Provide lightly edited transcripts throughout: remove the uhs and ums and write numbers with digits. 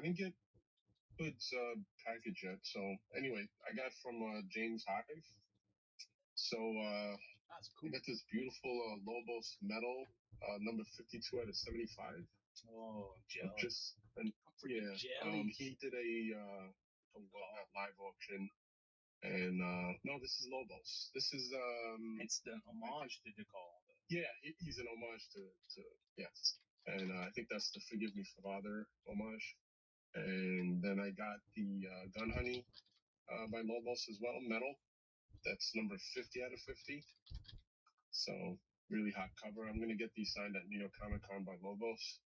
didn't get Hood's package yet. So anyway, I got from James Hive. So That's I cool. got this beautiful Lobos metal, number 52 out of 75. Oh, jelly. Just and yeah, jelly. he did a not live auction, and no, this is Lobos. This is It's the homage to DeCall. Yeah, he's an homage to yes, and I think that's the Forgive Me Father homage. And then I got the Gun Honey by Lobos as well, metal. That's number 50 out of 50. So really hot cover. I'm gonna get these signed at New York Comic Con by Lobos.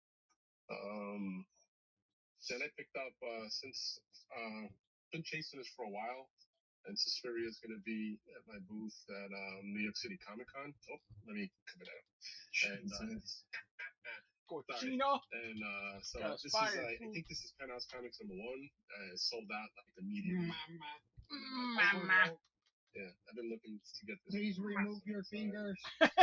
Then I picked up since been chasing this for a while, and Suspiria is gonna be at my booth at New York City Comic Con. Oh, let me come it out. And Cochino. And so this is I think this is Penthouse Comics number 1. Sold out like immediately. Mama. Yeah, I've been looking to get this. Please remove your fingers. Frank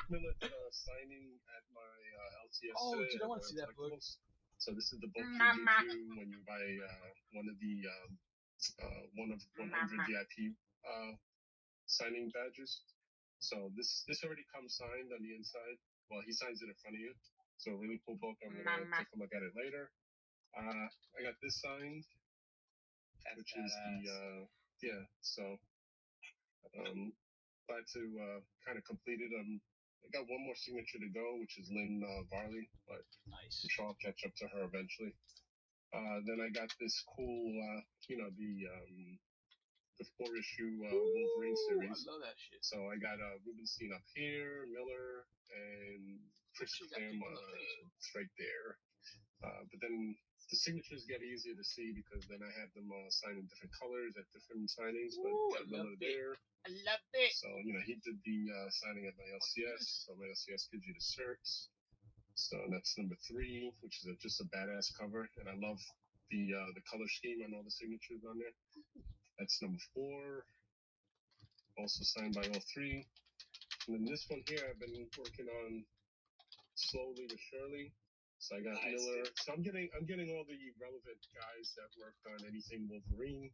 Miller signing at my LTS Oh, today. dude, I want to see that book. So this is the book you get you when you buy one of the 100 VIP signing badges. So this already comes signed on the inside. Well, he signs it in front of you. So a really cool book. I'm gonna take a look at it later. I got this signed, which is the yeah. So glad to kind of complete it. I got one more signature to go, which is Lynn Varley, but nice. I'm sure I'll catch up to her eventually. Then I got this cool, the 4-issue Wolverine series. I love that shit. So I got Rubenstein up here, Miller, and Chris Claremont right there. But then the signatures get easier to see because then I have them signed in different colors at different signings. But got Miller there. I love it. So he did the signing at my LCS. So my LCS gives you the certs. So that's number 3, which is just a badass cover, and I love the color scheme on all the signatures on there. That's number 4, also signed by all 3. And then this one here, I've been working on slowly but surely. So I got Miller. So I'm getting all the relevant guys that worked on anything Wolverine.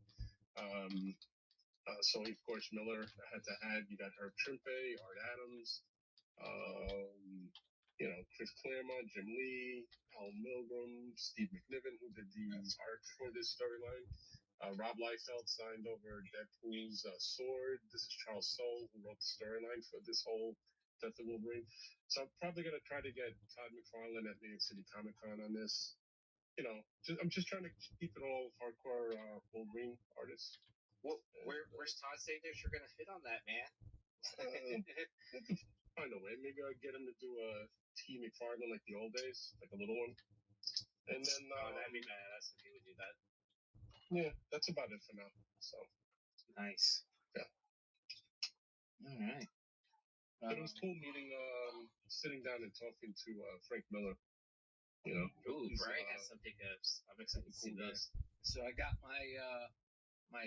So of course Miller, I had to add. You got Herb Trimpe, Art Adams, Chris Claremont, Jim Lee, Al Milgrom, Steve McNiven, who did the art for this storyline. Rob Liefeld signed over Deadpool's Sword. This is Charles Soule, who wrote the storyline for this whole Death of Wolverine. So I'm probably going to try to get Todd McFarlane at New York City Comic Con on this. I'm just trying to keep it all hardcore Wolverine artists. Well, where's Todd saying that you're going to hit on that, man? Find a way. Maybe I'll get him to do a T McFarlane like the old days, like a little one. And then that'd be badass if he would do that. Yeah, that's about it for now. So nice. Yeah. All right. But it was cool meeting, sitting down and talking to Frank Miller. Ooh, Frank has some pickups. I'm excited to see this. So I got my my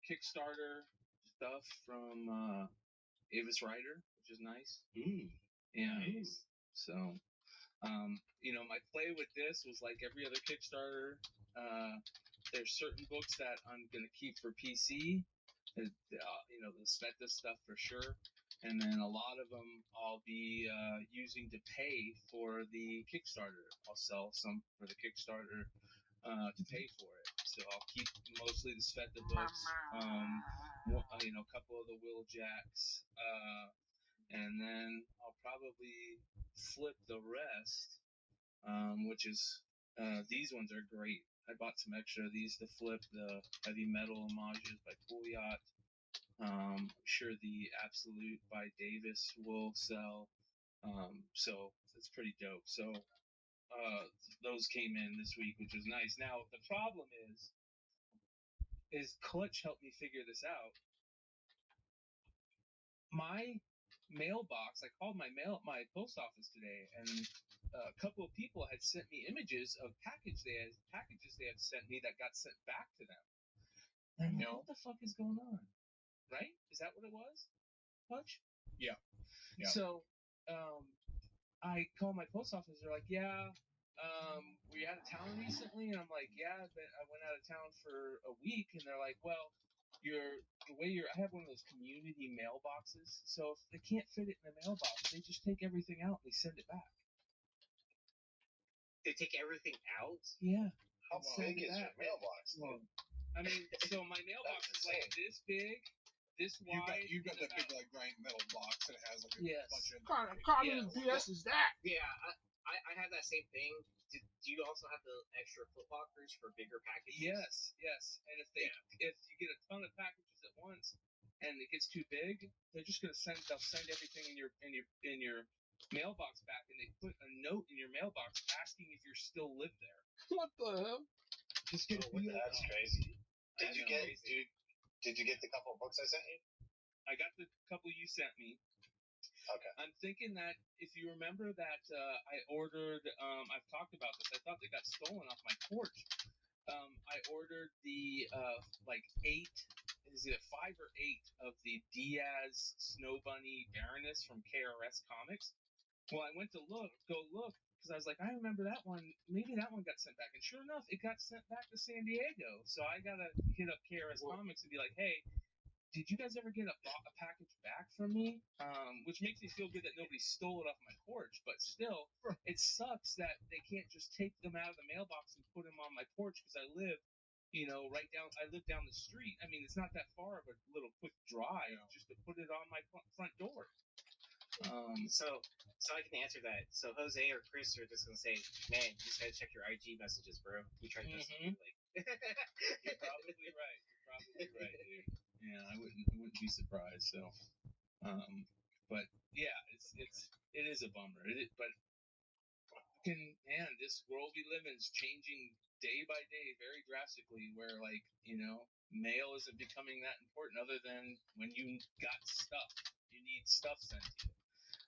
Kickstarter stuff from Avis Rider, which is nice. Yeah. Nice. So, my play with this was like every other Kickstarter. There's certain books that I'm gonna keep for PC. The Sveta stuff for sure. And then a lot of them I'll be using to pay for the Kickstarter. I'll sell some for the Kickstarter to pay for it. So I'll keep mostly the Sveta books, a couple of the Will Jacks, and then I'll probably flip the rest, which is these ones are great. I bought some extra of these to flip, the heavy metal homages by Pouliot. I'm sure the Absolute by Davis will sell. So it's pretty dope. So those came in this week, which was nice. Now the problem is Clutch helped me figure this out. My mailbox, I called my post office today, and a couple of people had sent me images of packages they had sent me that got sent back to them. And I'm like, what the fuck is going on? Right? Is that what it was? Clutch? Yeah. So I called my post office. They're like, yeah, were you out of town recently? And I'm like, yeah, I went out of town for a week. And they're like, well, I have one of those community mailboxes. So if they can't fit it in the mailbox, they just take everything out and they send it back. They take everything out? Yeah. How Send big it is your back. mailbox? Well, I mean, so my mailbox is like this big, this wide. You've got and that big like giant metal box that has like a Yes. bunch of. Yes. BS is that? Yeah, I have that same thing. Do you also have the extra foot lockers for bigger packages? Yes. And if you get a ton of packages at once and it gets too big, they're just gonna they'll send everything in your mailbox back, and they put a note in your mailbox asking if you still live there. What the hell? Just get That's crazy. I know. Did you get the couple of books I sent you? I got the couple you sent me. Okay. I'm thinking that if you remember that I ordered, I've talked about this. I thought they got stolen off my porch. I ordered the 5 or 8 of the Diaz Snow Bunny Baroness from KRS Comics. Well, I went to go look, because I was like, I remember that one. Maybe that one got sent back. And sure enough, it got sent back to San Diego. So I gotta hit up KRS Comics and be like, hey, did you guys ever get a package back from me? Which makes me feel good that nobody stole it off my porch, but still, it sucks that they can't just take them out of the mailbox and put them on my porch, because I live, I live down the street. I mean, it's not that far of a little quick drive just to put it on my front door. So I can answer that. So Jose or Chris are just gonna say, man, you just gotta check your IG messages, bro. You tried to message me, like. You're probably right. Dude. Yeah, I wouldn't be surprised. So, but yeah, it is a bummer. But this world we live in is changing day by day very drastically. Where mail isn't becoming that important, other than when you got stuff, you need stuff sent to you,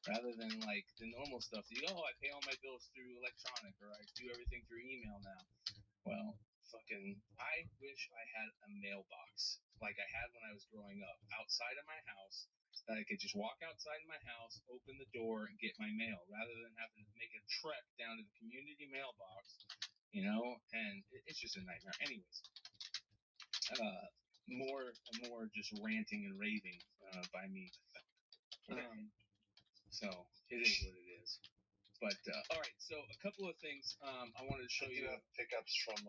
rather than like the normal stuff. I pay all my bills through electronic, or I do everything through email now. Well, I wish I had a mailbox like I had when I was growing up outside of my house, that I could just walk outside of my house, open the door, and get my mail, rather than having to make a trek down to the community mailbox, and it's just a nightmare. Anyways, more just ranting and raving by me. So it is what it is. But all right, so a couple of things I wanted to show you. Have pickups from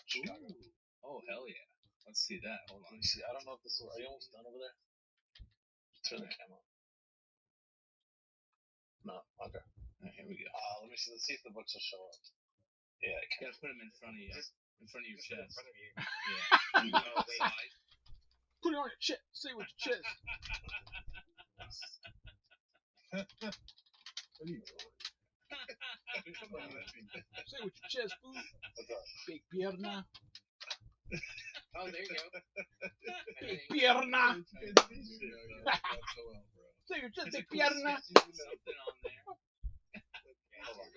Chicago. Ooh. Oh hell yeah! Let's see that. Hold on. See, I don't know if this is. Are you almost done over there? Turn the camera. No. Okay. All right, here we go. Let me see. Let's see if the books will show up. Yeah. You gotta put them in front of you. In front of your chest. In front of you. Yeah. Side. Put it on your chest. Say it with your chest. What are you doing? Say it with your chest, fool. Big pierna. Oh, there you go. Big pierna. Say your chest, big pierna. Something on there. Hold on.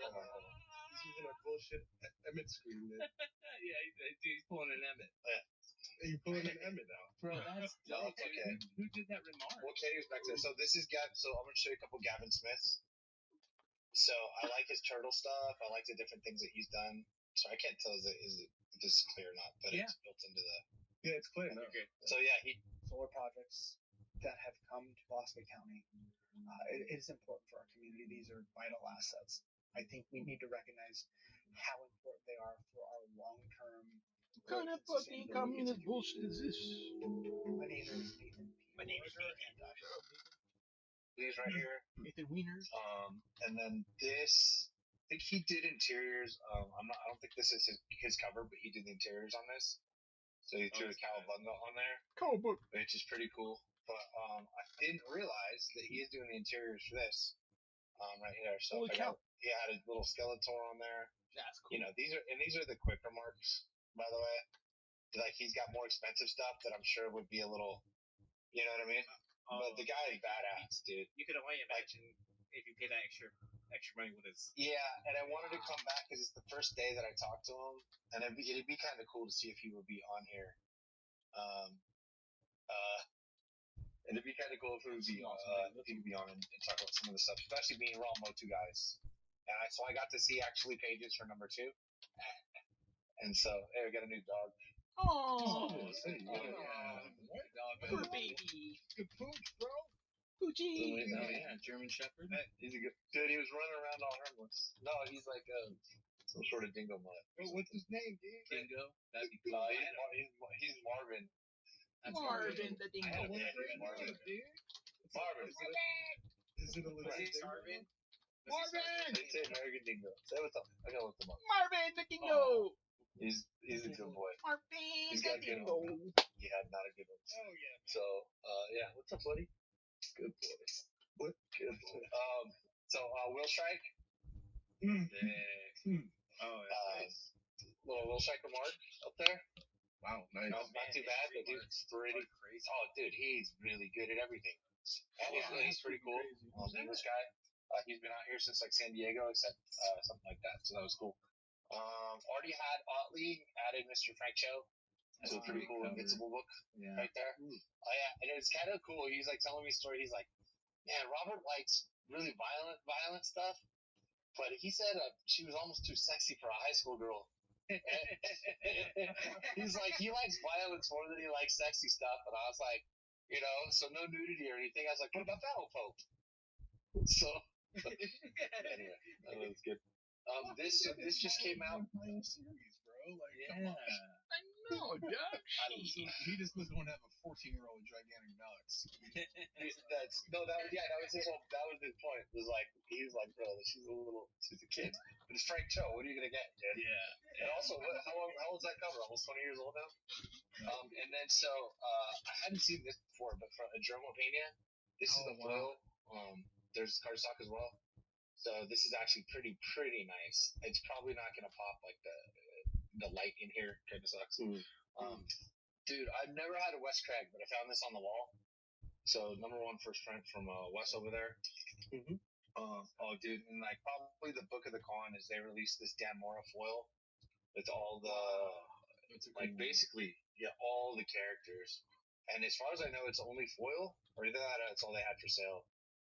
He's using a bullshit Emmett screen, man. Yeah, he's pulling an Emmett. You're pulling an Emmett out. Bro, that's No, dope. it's okay. Who did that remark? Well, Katie's back there. So this is Gavin. So I'm gonna show you a couple Gavin Smiths. So I like his turtle stuff. I like the different things that he's done. So I can't tell if this is clear or not, but it's built into the. Yeah, it's clear now. Okay. So yeah, solar projects that have come to Bosque County. It is important for our community. These are vital assets. I think we need to recognize how important they are for our long-term. What kind of fucking communist bullshit is this? My name is Nathan. My name is Nathan. these right here. Nathan Wiener. And then this. I think he did interiors. I don't think this is his cover, but he did the interiors on this. So he threw a cowabunga on there, which is pretty cool. But I didn't realize that he is doing the interiors for this right here. So Holy cow! He had a little Skeletor on there. That's cool. These are the quicker marks, by the way. Like he's got more expensive stuff that I'm sure would be a little, you know what I mean? But the guy is badass, dude. You could only imagine if you pay that extra money with his. Yeah, and I wanted to come back because it's the first day that I talked to him, and it'd be kind of cool to see if he would be on here. It'd be kind of cool if he would be on and talk about some of the stuff, especially being Raw Motu guys. So I got to see actually pages for number 2. And so, hey, we got a new dog. Oh, Dog. poor baby. Good pooch, bro. Poochie. Oh yeah, German Shepherd. He's a good dude. He was running around all harmless. No, he's like some sort of dingo mutt. What's his name, dude? Dingo. That'd be No, cool. he's Marvin. That's Marvin the I dingo. had a Yeah, Marvin. Marvin. dude. Marvin. Is it a little Was it Sarvin? Marvin! They say American dingo. Say what's up. I gotta look him up. Marvin the dingo. He's a good boy. Marvin He's the got good dingo. ones. He had not a good one. Oh, yeah. So, yeah. What's up, buddy? Good boy. What? Good boy. So, Will Strike. Oh, that's Little Will Strike remark up there. Wow, nice. Not too bad. The dude's pretty crazy. Oh, dude, he's really good at everything. He's pretty cool. English guy. He's been out here since like San Diego, except something like that. So that was cool. Already had Otley added Mr. Frank Cho. That's a pretty cool Invincible book right there. Oh yeah, and it's kind of cool. He's like telling me a story. He's like, man, Robert likes really violent stuff, but he said she was almost too sexy for a high school girl. He's like, he likes violence more than he likes sexy stuff, and I was like, so no nudity or anything. I was like, what about Battle Pope? So anyway, that was good. This just came out. Series, bro. Like, Yeah. I know, Doug. he just doesn't want to have a 14-year-old gigantic nuts. That was his point. It was like he was like, bro, she's a kid. But it's Frank Cho. What are you gonna get, dude? Yeah. And also, how old's that cover? Almost 20 years old now. And then I hadn't seen this before, but from Jerome Pena, this is the foil. There's cardstock as well. So this is actually pretty nice. It's probably not gonna pop like the light in here kind of sucks. Dude, I've never had a Wes Craig, but I found this on the wall. So number 1 first print from Wes over there. Oh, dude, and like probably the book of the con is they released this Dan Mora foil with all the basically all the characters. And as far as I know, it's only foil, or either that or that's all they had for sale.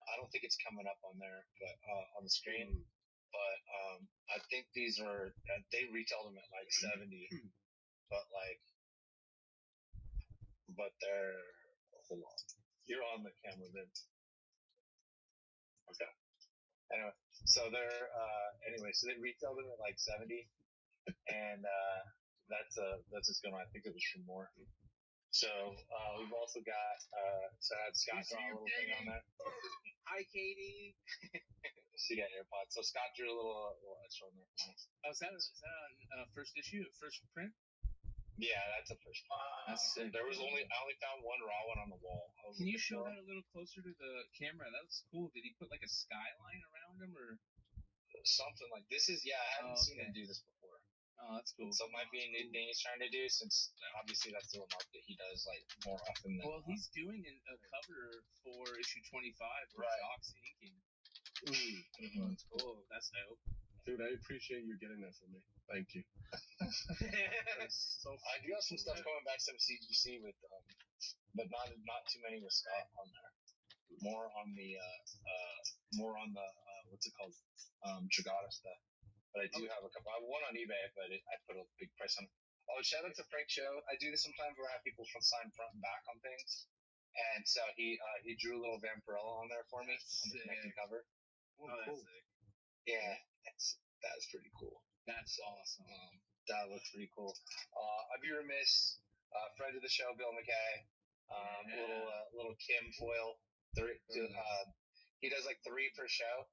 I don't think it's coming up on there, but on the screen. But I think these are they retail them at like 70, but they're hold on. You're on the camera then. Okay. Anyway, so so they retail them at like 70, and that's what's going on. I think it was for more. So we've also got I had Scott draw a little thing on there. Hi, Katie. So you got AirPods. So Scott drew a little extra on there. Oh, is that on first issue, first print? Yeah, that's a first print. That's sick. I only found one raw one on the wall. Can you show that a little closer to the camera? That was cool. Did he put like a skyline around him or something like this? I haven't seen him do this before. Oh, that's cool. So it might be a new thing he's trying to do, since obviously that's the remark that he does like more often than. Well, he's doing a cover for issue 25 for Jock's inking. That's cool. That's dope. Dude, I appreciate you getting that for me. Thank you. I do have some stuff coming back from CGC with, but not too many with Scott on there. More on the what's it called, Chagata stuff. But I do have a couple. I have one on eBay, but I put a big price on it. Oh, shout out to Frank Cho. I do this sometimes where I have people sign front and back on things. And so he drew a little Vampirella on there for me on the connecting cover. Oh, that's sick. Yeah, that's pretty cool. That's awesome. That looks pretty cool. I'd be remiss. Friend of the show, Bill McKay. Little Kim foil. He does like 3 per show.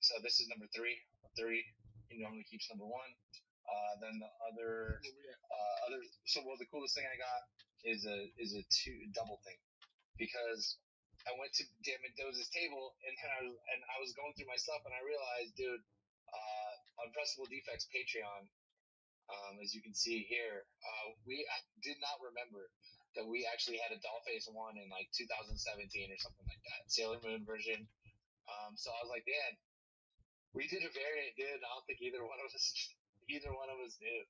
So this is number 3. 3. He normally keeps number 1. Then the other. The coolest thing I got is a double thing, because I went to Dan Mendoza's table and I was going through my stuff and I realized, dude, Unpressable Defects Patreon, as you can see here, I did not remember that we actually had a Dollface one in like 2017 or something like that, Sailor Moon version. So I was like, Dan, we did a variant, dude. I don't think either one of us knew.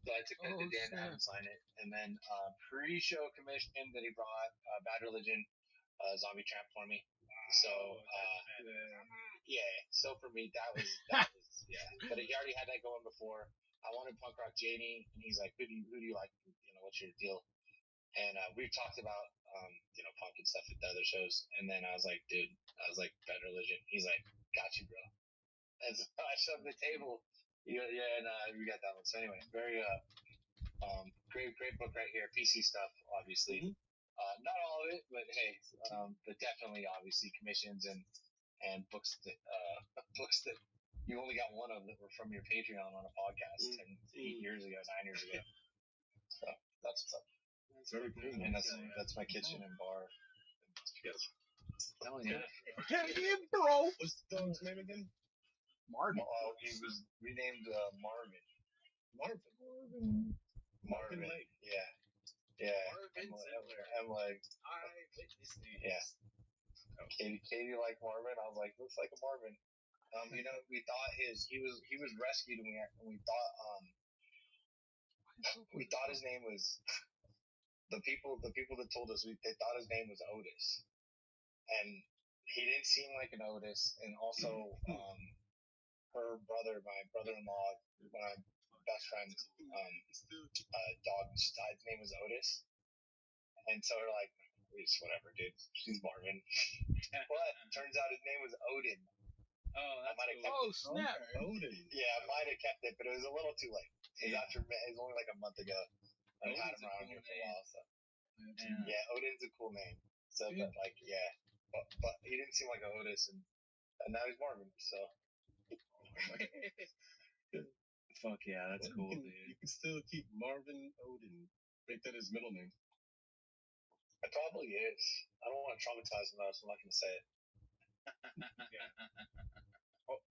So I took that to Dan to have him sign it, and then pre-show commission that he brought Bad Religion Zombie Tramp for me. So, yeah. So for me, that was yeah. But he already had that going before. I wanted Punk Rock Janie, and he's like, who do you like? What's your deal? And we've talked about punk and stuff at the other shows. And then I was like, dude, Bad Religion. He's like, got you, bro. And so I shoved the table. Yeah, and we got that one. So anyway, very great book right here. PC stuff, obviously. Mm-hmm. Not all of it, but hey, but definitely, obviously, commissions and books that you only got one of that were from your Patreon on a podcast 8 years ago, 9 years ago. So that's what's up. That's very cool. And that's my kitchen and bar. Hell yeah. Hell yeah, bro. What's the dog's name again? Marvin. He was renamed Marvin. Marvin Lake. Yeah. Marvin Zimmer. I'm like, Eyewitness news. yeah. Katie liked Marvin. I was like, looks like a Marvin. We thought he was rescued, and we thought his name was the people that told us they thought his name was Otis, and he didn't seem like an Otis, and also her brother, my brother-in-law, one of my best friends, dog, his name was Otis, and so we're like, it's whatever, dude. She's Marvin, but turns out his name was Odin. Oh, that's cool. Oh, snap. Odin. Yeah, I might have kept it, but it was a little too late. It was only like a month ago. I've had him around here for a while, so. Yeah, Odin's a cool name. So, but like, yeah, but he didn't seem like a Otis, and now he's Marvin. So. Fuck yeah, that's cool, dude. You can still keep Marvin Odin. Make that his middle name. It probably is. I don't want to traumatize him though, so I'm not going to say it.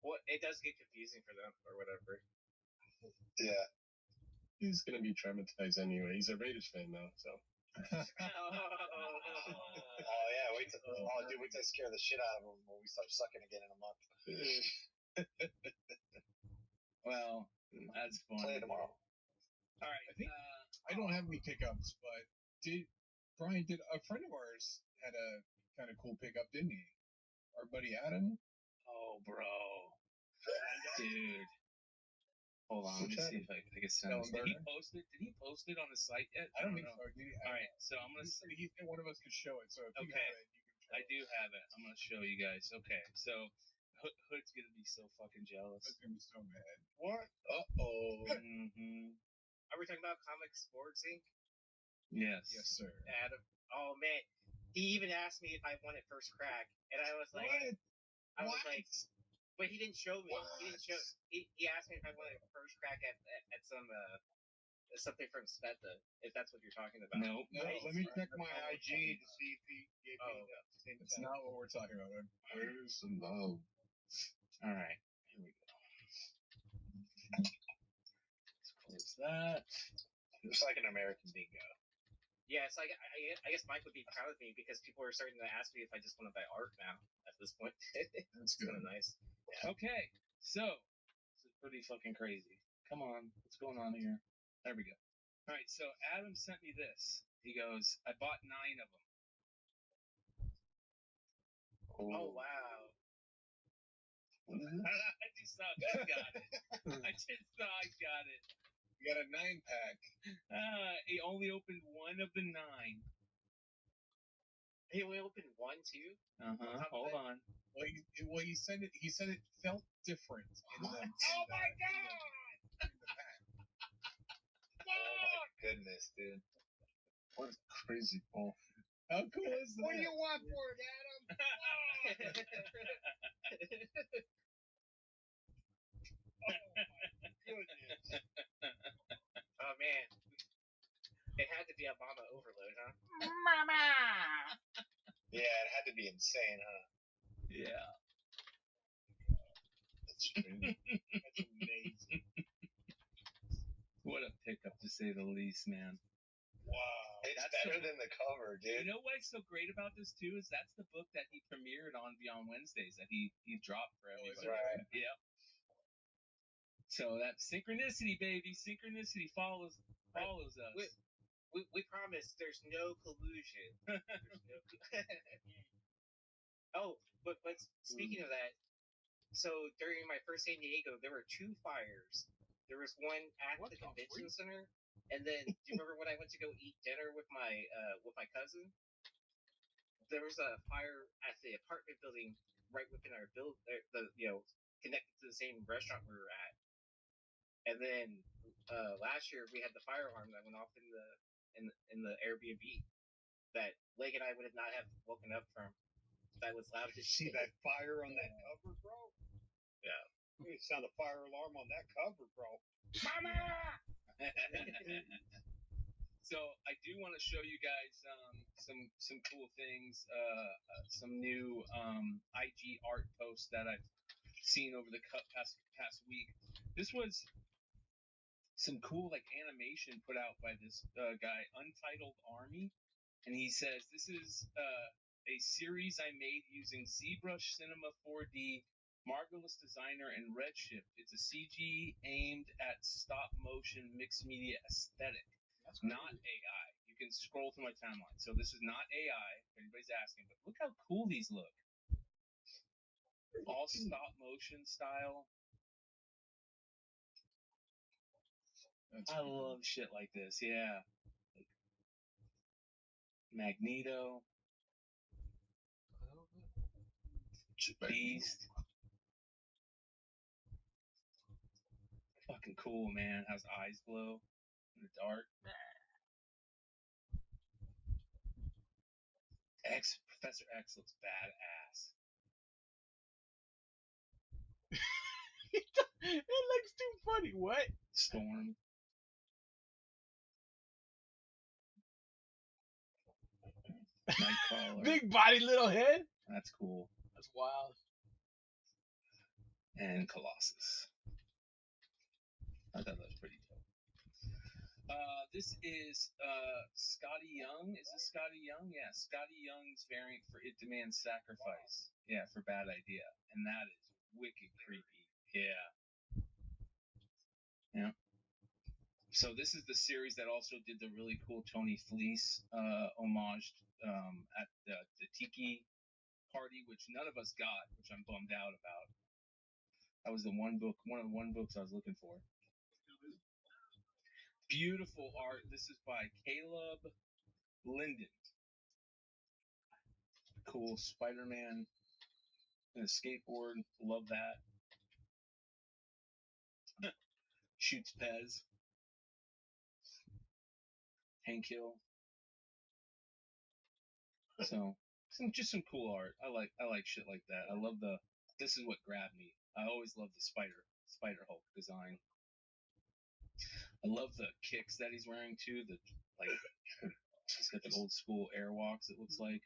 Well, it does get confusing for them or whatever. Yeah. He's gonna be traumatized anyway. He's a Raiders fan now, so. Oh yeah, wait till I scare the shit out of him when we start sucking again in a month. Well, that's fun. Play it tomorrow. All right. I think I don't have any pickups, but Brian did a friend of ours had a kind of cool pickup, didn't he? Our buddy Adam. Oh, bro. Dude. Hold on, let me see if I can send this. Did he post it on the site yet? I don't think know. so. All right, so I'm gonna. He said one of us could show it. So if you Okay. have it, you can show I do have it. I'm gonna show you guys. Okay, so Hood's gonna be so fucking jealous. That's gonna be so mad. What? Uh-oh. Mm-hmm. Are we talking about Comic Sports Inc? Yes. Yes, sir. Adam. Oh man, he even asked me if I wanted first crack, and I was like, but he didn't show me. What? He didn't show. He asked me if I wanted first crack at some something from Sveta, if that's what you're talking about. Nope. No, Let me check my IG to see if he gave me the same It's time. not what we're talking about. Where's the love? All right. Here we go. Let's close that. It's like an American bingo. Yeah, so I guess Mike would be proud of me because people are starting to ask me if I just want to buy art now at this point. That's good. Kind of nice. Okay, so this is pretty fucking crazy. Come on, what's going on here? There we go. All right, so Adam sent me this. He goes, I bought 9 of them. Oh wow. I just thought I got it. You got a 9-pack. He only opened one of the 9. He only opened one too. Hold on. Well, he said it. He said it felt different. Oh my god! In the pack. Oh my goodness, dude. What a crazy ball. How cool is that? What do you want for it, Adam? Goodness. Oh man. It had to be Obama overload, huh? Yeah, it had to be insane, huh? Yeah. That's crazy. That's amazing. What a pickup, to say the least, man. Wow. It's That's better so- than the cover, dude. You know what's so great about this too is that's the book that he premiered on Beyond Wednesdays that he dropped for everybody. right. Yep. So that synchronicity, baby, synchronicity follows us. We promise there's no collusion. There's no Oh, but speaking of that, so during my first San Diego, there were 2 fires. There was one at the convention center, and then do you remember when I went to go eat dinner with my cousin? There was a fire at the apartment building right within our connected to the same restaurant we were at. And then last year we had the fire alarm that went off in the Airbnb that Lake and I would not have woken up from. That was loud. Did you see that fire on that cover, bro? Yeah. You sound a fire alarm on that cover, bro. Mama! So I do want to show you guys some cool things, some new IG art posts that I've seen over the past week. This was some cool like animation put out by this guy, Untitled Army, and he says this is a series I made using ZBrush Cinema 4D, Marvelous Designer, and Redshift. It's a CG aimed at stop motion mixed media aesthetic. That's not AI. You can scroll through my timeline. So this is not AI, if anybody's asking, but look how cool these look. All stop motion style. I love shit like this, yeah. Magneto. Beast. Fucking cool, man. How his eyes glow in the dark. Professor X looks badass. It looks too funny. What? Storm. Nightcrawler. Big body, little head. That's cool. That's wild. And Colossus. I thought that was pretty dope. This is Scotty Young. Is this Scotty Young? Yeah, Scotty Young's variant for It Demands Sacrifice. Yeah, for Bad Idea. And that is wicked creepy. Yeah. Yeah. So this is the series that also did the really cool Tony Fleece homage at the Tiki party, which none of us got, which I'm bummed out about. That was one of the books I was looking for. Beautiful art. This is by Caleb Linden. Cool Spider-Man and a skateboard. Love that. Shoots Pez. Hank Hill. So just some cool art. I like shit like that. I love this is what grabbed me. I always love the Spider Hulk design. I love the kicks that he's wearing too. He's got the old school airwalks, it looks like,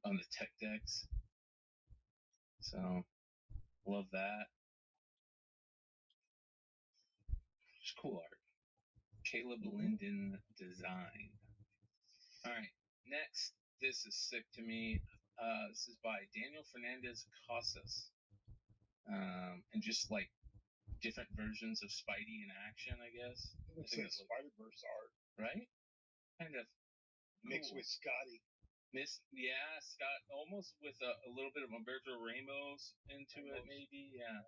on the tech decks. So love that. Just cool art. Caleb Linden design. All right, next. This is sick to me. This is by Daniel Fernandez Casas. And just like different versions of Spidey in action, I guess. It looks like Spider-Verse art. Right? Kind of mixed with Scotty. Scott, almost with a little bit of Umberto Ramos into it, maybe. Yeah.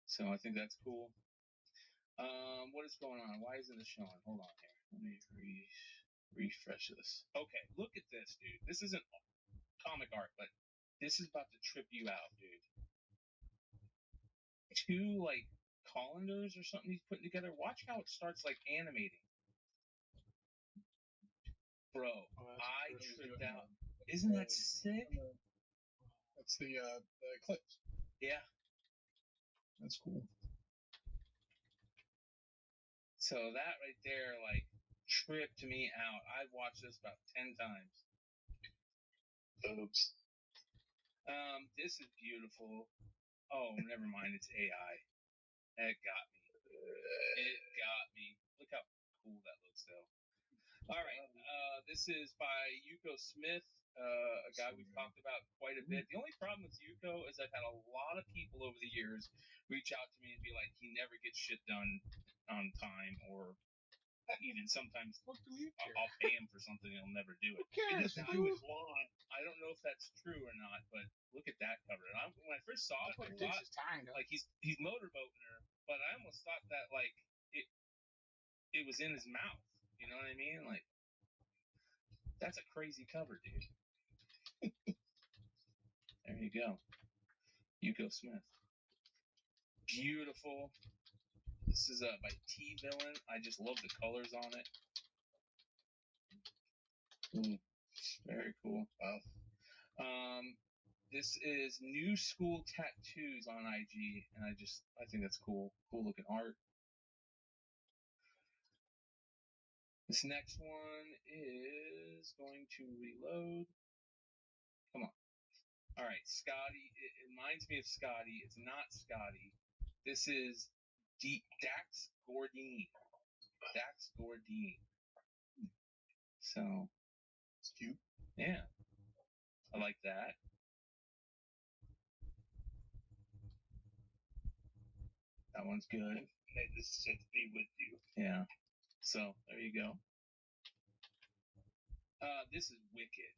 So I think that's cool. What is going on? Why isn't it showing? Hold on here. Let me refresh this. Okay, look at this, dude. This isn't comic art, but this is about to trip you out, dude. 2 like colanders or something he's putting together. Watch how it starts like animating. Bro, I tripped out. Isn't that sick? That's the Eclipse. Yeah. That's cool. So that right there, like, tripped me out. I've watched this about 10 times. Oops. This is beautiful. Oh, never mind. It's AI. It got me. It got me. Look how cool that looks, though. All right. This is by Yuko Smith, a guy we've talked about quite a bit. The only problem with Yuko is I've had a lot of people over the years reach out to me and be like, he never gets shit done on time, or even sometimes What do we care? I'll pay him for something he'll never do it. Who cares, To Now, do dude? his lawn. I don't know if that's true or not, but look at that cover. And when I first saw That's it, what I Dix thought is tying up. like he's motorboating her, but I almost thought that like it was in his mouth. You know what I mean? Like that's a crazy cover, dude. There you go, Yuko Smith. Beautiful. This is by T Villain. I just love the colors on it. Very cool. Wow. This is New School Tattoos on IG, and I think that's cool. Cool looking art. This next one is going to reload. Come on. All right, Scotty. It reminds me of Scotty. It's not Scotty. This is Dax Gordine. Dax Gordine. So, It's cute. yeah. I like that. That one's good. May the Sith be with you. Yeah. So, there you go. This is wicked.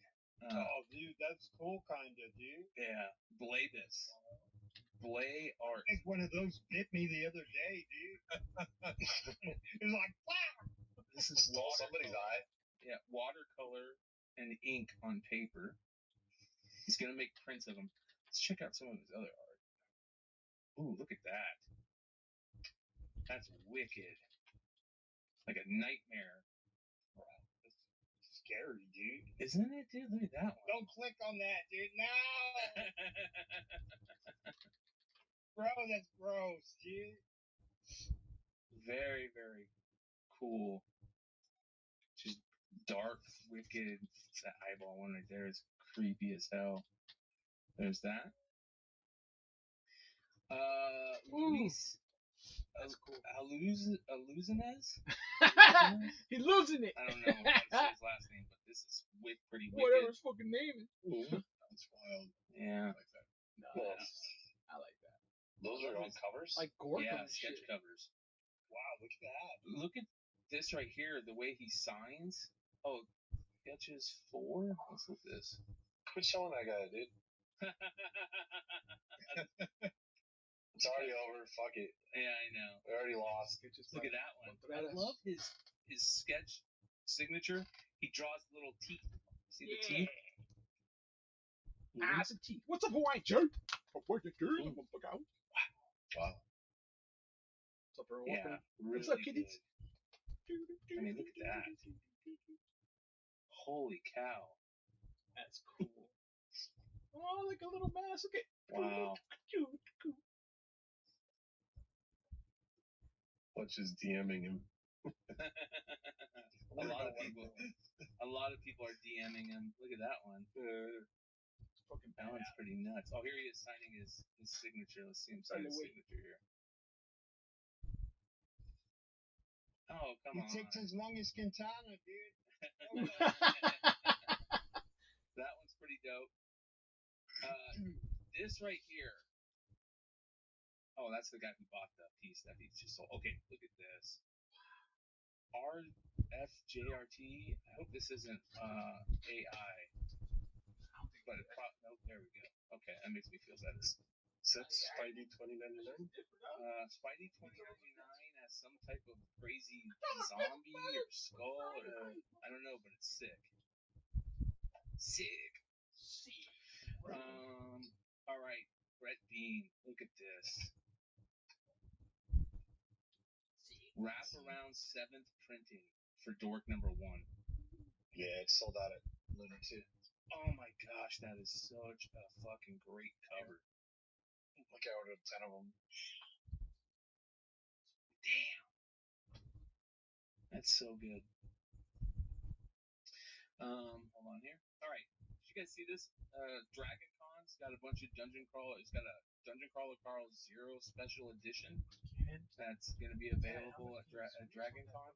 Oh, dude, that's cool, kinda, dude. Yeah. Blaebus. Blay art. I think one of those bit me the other day, dude. It was like, wow. This is Stole somebody's eye. Yeah, watercolor and ink on paper. He's gonna make prints of them. Let's check out some of his other art. Ooh, look at that. That's wicked. Like a nightmare. Scary, dude. Isn't it, dude? Look at that one. Don't click on that, dude. No! Bro, that's gross, dude. Very, very cool. Just dark, wicked. That eyeball one right there is creepy as hell. There's that. Luis. That's cool. Aluzinez? He's losing it. I don't know how to say his last name, but this is pretty wicked. Whatever his fucking name is. That's wild. Yeah. I like that. No, Well, I like that. those are on covers. Like Gorka Yeah, and sketch shit. covers. Wow, look at that. Look at this right here, the way he signs. Oh, sketches 4? Let's look at this. Quit showing that guy, dude. It's already over. Fuck it. Yeah, I know. We already lost. Look at that one. I love his sketch signature. He draws little teeth. See the teeth? Ah, some teeth. What's up, Hawaiian shirt? Hawaiian shirt. Look out. Wow. What's up, bro? Yeah, really What's up, kiddies? good. I mean, look at that. Holy cow. That's cool. Oh, like a little mouse. Look at. Wow. Butch is DMing him. a lot of people are DMing him. Look at that one. Fucking That one's pretty nuts. Oh, here he is signing his signature. Let's see him sign his signature here. Oh, come He on. takes as long as Quintana, dude. That one's pretty dope. This right here. Oh, that's the guy who bought the piece that he just sold. Okay, look at this. RFJRT. I hope this isn't AI. But nope, there we go. Okay, that makes me feel better. Is that Spidey 2099? Spidey 2099 has some type of crazy zombie or skull or I don't know, but it's sick. Sick. All right, Brett Bean. Look at this. Wraparound 7th printing for Dork number 1. Yeah, it's sold out at Luna too. Oh my gosh, that is such a fucking great cover. Like I ordered 10 of them. Damn. That's so good. Hold on here. All right. Did you guys see this? Dragon Con's got a bunch of Dungeon Crawler. It's got a Dungeon Crawler Carl Zero Special Edition that's going to be available at Dragon Con.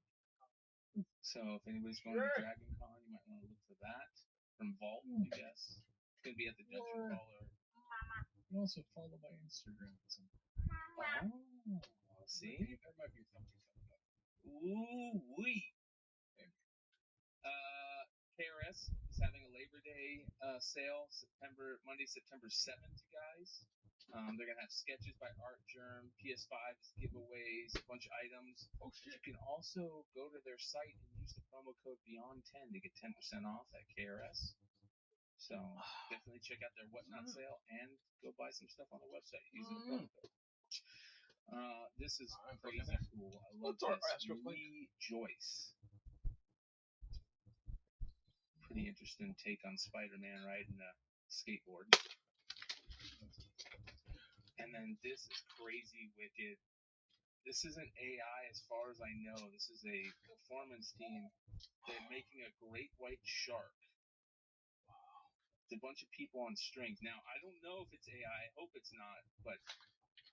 So if anybody's going to Dragon Con, you might want to look for that from Vault, I guess. It's going to be at the Dungeon Crawler. You can also follow my Instagram. Oh, see? There might be something coming up. Ooh wee. KRS is having a Labor Day sale Monday, September 7th, you guys. They're gonna have sketches by Art Germ, PS5s, giveaways, a bunch of items. Oh shit! You can also go to their site and use the promo code Beyond10 to get 10% off at KRS. So definitely check out their Whatnot sale and go buy some stuff on the website using the promo code. This is crazy cool. I love this. Lee Joyce. Pretty interesting take on Spider-Man riding a skateboard. And then this is crazy wicked. This isn't AI as far as I know. This is a performance team. They're making a great white shark. It's a bunch of people on strings. Now, I don't know if it's AI. I hope it's not, but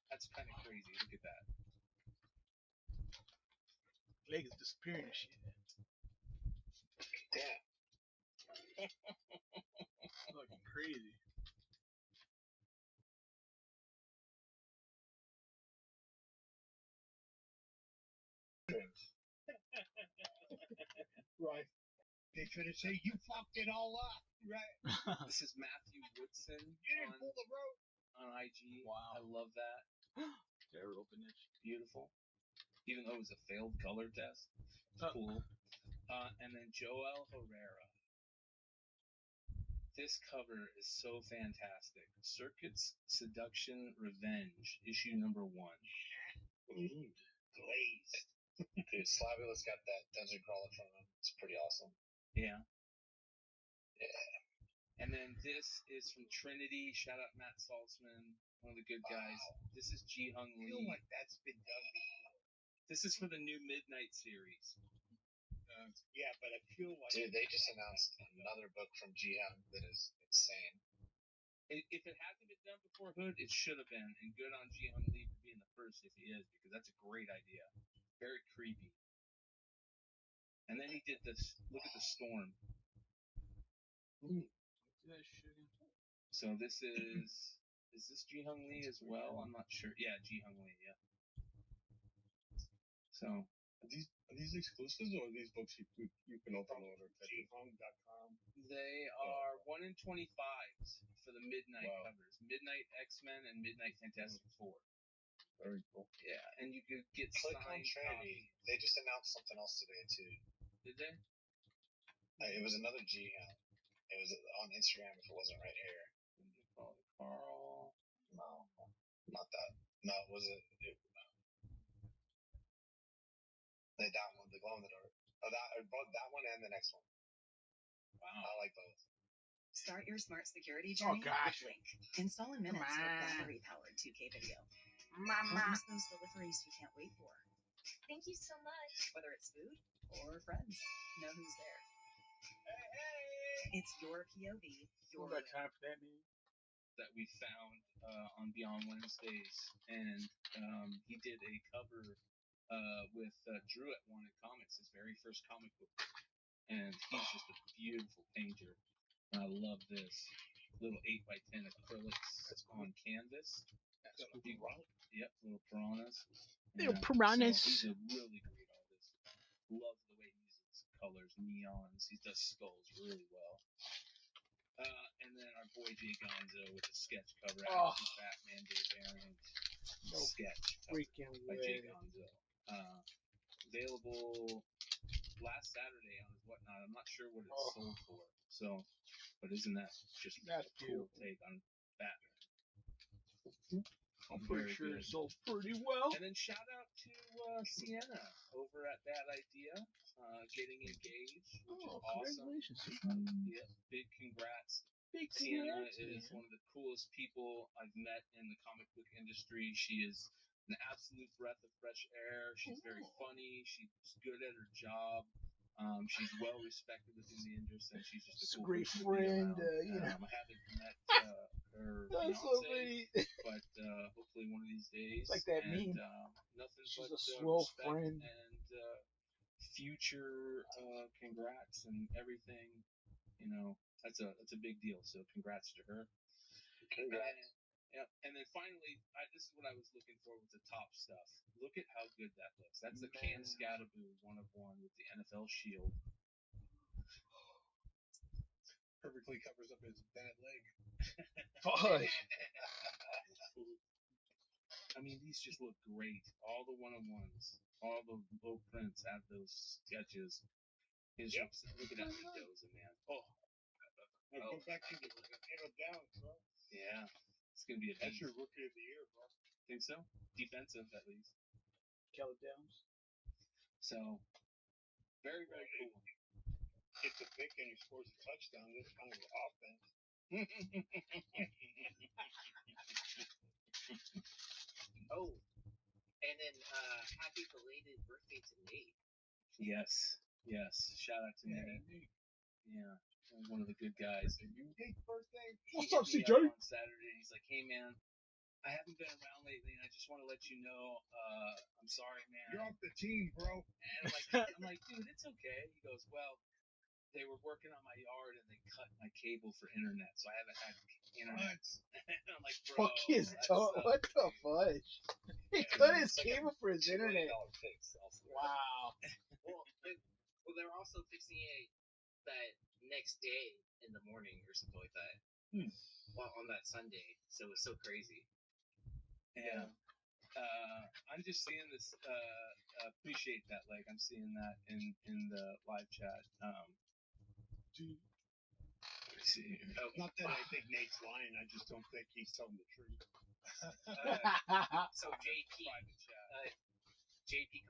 that's kind of crazy. Look at that. Leg is disappearing and shit. Damn. Fucking crazy. Right. They finna say you fucked it all up, right? This is Matthew Woodson You didn't pull the rope. on IG. Wow. I love that. They're open it. Beautiful. Even though it was a failed color test. It's cool. And then Joel Herrera. This cover is so fantastic. Circuits, Seduction, Revenge, issue number 1. Glazed. Dude, Slavula's got that dungeon crawler from him. It's pretty awesome. Yeah. Yeah. And then this is from Trinity. Shout out Matt Saltzman, one of the good guys. This is Ji Hung I feel Lee. like that's been done before. This is for the new Midnight series. Yeah, but I feel like Dude, they just announced another book from Ji-Hung that is insane. If it hasn't been done before Hood, it should have been. And good on Ji Hung Lee for being the first if he is, because that's a great idea. Very creepy. And then he did this. Look at the storm. So this is this Ji Hung Lee as well? I'm not sure. Yeah, Ji Hung Lee, yeah. So Are these exclusives or are these books you can open order? Jihung.com. they are 1 in 25s for the Midnight Wow. covers. Midnight X-Men and Midnight Fantastic Four. Very cool. Yeah, and you could get Click on signed Trinity. copies. They just announced something else today, too. Did they? It was another Ji-Hung. It was on Instagram if it wasn't right here. Carl. No, not that. No, was it that one, the glow in the dark. Oh, both that one and the next one. Wow. I like both. Start your smart security journey gosh. with Link. Install in minutes with battery-powered 2K video. Don't miss those deliveries you can't wait for. Thank you so much. Whether it's food or friends, know who's there. It's your POV, your Got time for that, man. That we found on Beyond Wednesdays, and he did a cover with Drew at Wanted Comics, his very first comic book, and he's just a beautiful painter. I love this little 8x10 acrylics on canvas. Yep, little piranhas. Little Yeah. piranhas. So he's a really great artist. Love the way he uses colors, neons. He does skulls really well. And then our boy Jay Gonzo with a sketch cover. Actually, Batman Day variant sketch cover Freaking by Jay way. Gonzo. Available last Saturday on his Whatnot. I'm not sure what it's sold for. So, but isn't that just That's a cool beautiful. take on Batman? I'm pretty sure it sold pretty well. And then shout out to Sienna over at Bad Idea, getting engaged, which is awesome. Congratulations. Yeah, big congrats. Big Sienna congrats, is man. one of the coolest people I've met in the comic book industry. She is an absolute breath of fresh air. She's very funny. She's good at her job. She's well respected within the industry, and she's just a cool great person friend. to be around. You know. I haven't met her That's so fiance, great. but hopefully one of these days. It's like that and, meme. Nothing She's but a swell respect friend. and future congrats and everything. You know, that's a big deal. So congrats to her. Congrats. And then finally, this is what I was looking for with the top stuff. Look at how good that looks. That's the Cam Scatterboo 1/1 with the NFL shield. Perfectly covers up his bad leg. Fudge. I mean, these just look great. All the 1/1s, all the low prints have those sketches. It's Yep. just, look at that Mendoza, man. Oh, Now go back to the down, bro. yeah. It's going to be a That's beast. your rookie of the year, bro. Think so? Defensive, at least. Kelly Downs. So, very, very cool. Gets a pick and he scores a touchdown. That's kind of offense. Oh, and then happy belated birthday to Nate. Yes. Yes. Shout out to Nate. Yeah. One of the good guys. Nate's birthday. What's He up, hit me CJ? On Saturday, he's like, "Hey man, I haven't been around lately, and I just want to let you know, I'm sorry, man." You're off the team, bro. And I'm like, dude, it's okay. He goes, "Well, they were working on my yard and they cut my cable for internet, so I haven't had internet." And I'm like, bro, Fuck his that toe. sucks, What the dude." fudge? He Yeah, cut his it's like a cable for his $2 million internet. fix. Also. Wow. Well, they're also fixing it that next day in the morning or something like that. Well, on that Sunday, so it was so crazy. Yeah. I'm just seeing this. Appreciate that, like I'm seeing that in the live chat. Let's see here. Oh, not that I think Nate's lying. I just don't think he's telling the truth. So JP